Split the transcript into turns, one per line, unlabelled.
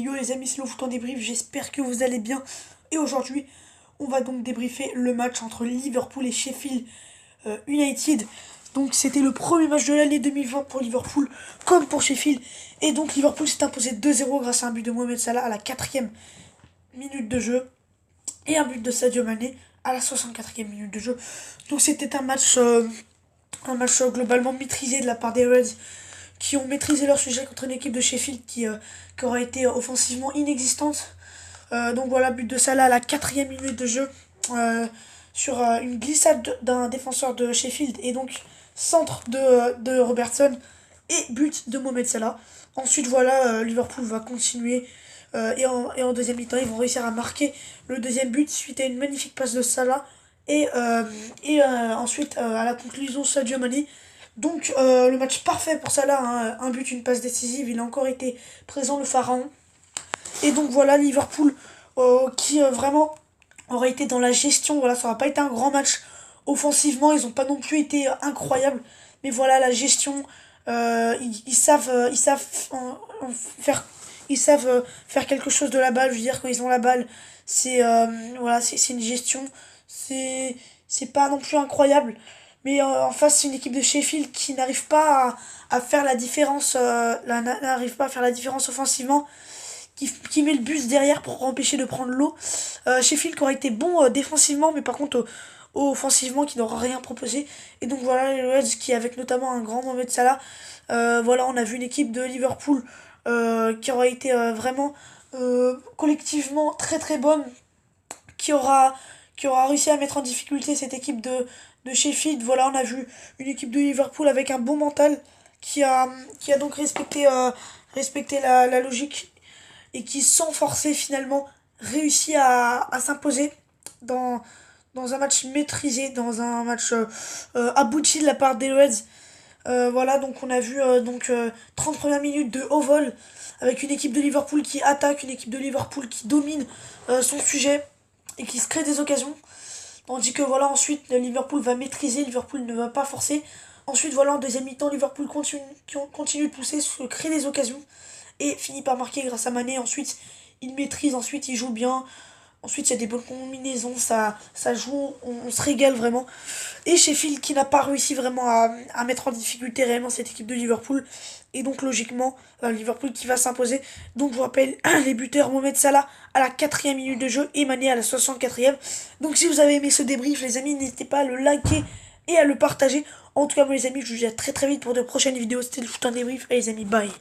Yo les amis, c'est le foot en débrief, j'espère que vous allez bien. Et aujourd'hui, on va donc débriefer le match entre Liverpool et Sheffield United. Donc c'était le premier match de l'année 2020 pour Liverpool comme pour Sheffield. Et donc Liverpool s'est imposé 2-0 grâce à un but de Mohamed Salah à la 4e minute de jeu. Et un but de Sadio Mané à la 64e minute de jeu. Donc c'était un match globalement maîtrisé de la part des Reds, qui ont maîtrisé leur sujet contre une équipe de Sheffield qui aura été offensivement inexistante. Donc voilà, but de Salah à la 4e minute de jeu sur une glissade d'un défenseur de Sheffield, et donc centre de Robertson et but de Mohamed Salah. Ensuite voilà, Liverpool va continuer et en deuxième mi-temps ils vont réussir à marquer le deuxième but suite à une magnifique passe de Salah et ensuite à la conclusion Sadio Mané. Donc le match parfait pour Salah, hein, un but, une passe décisive, il a encore été présent le pharaon. Et donc voilà, Liverpool qui vraiment aurait été dans la gestion. Voilà, ça n'aura pas été un grand match offensivement, ils n'ont pas non plus été incroyables, mais voilà, la gestion, ils savent faire quelque chose de la balle. Je veux dire, quand ils ont la balle, c'est une gestion, c'est pas non plus incroyable. Mais en face, c'est une équipe de Sheffield qui n'arrive pas à faire la différence, n'arrive pas à faire la différence offensivement, qui met le bus derrière pour empêcher de prendre l'eau. Sheffield qui aurait été bon défensivement, mais par contre offensivement qui n'aura rien proposé. Et donc voilà, les Reds qui, avec notamment un grand Mohamed Salah, voilà, on a vu une équipe de Liverpool qui aurait été vraiment collectivement très très bonne, qui aura, qui aura réussi à mettre en difficulté cette équipe de Sheffield. Voilà, on a vu une équipe de Liverpool avec un bon mental qui a donc respecté la logique, et qui, sans forcer finalement, réussit à s'imposer dans, dans un match maîtrisé, dans un match abouti de la part des Reds. Voilà, donc on a vu 30 premières minutes de haut vol, avec une équipe de Liverpool qui attaque, une équipe de Liverpool qui domine son sujet et qui se crée des occasions. Tandis que voilà, ensuite Liverpool va maîtriser, Liverpool ne va pas forcer. Ensuite voilà, en deuxième mi-temps, Liverpool continue de pousser, se crée des occasions et finit par marquer grâce à Mané. Ensuite il maîtrise, ensuite il joue bien. Ensuite, il y a des bonnes combinaisons, ça joue, on se régale vraiment. Et Sheffield qui n'a pas réussi vraiment à mettre en difficulté réellement cette équipe de Liverpool. Et donc logiquement, Liverpool qui va s'imposer. Donc je vous rappelle, les buteurs: Mohamed Salah à la 4e minute de jeu et Mané à la 64e. Donc si vous avez aimé ce débrief, les amis, n'hésitez pas à le liker et à le partager. En tout cas, moi les amis, je vous dis à très très vite pour de prochaines vidéos. C'était le foot en débrief. Et les amis, bye.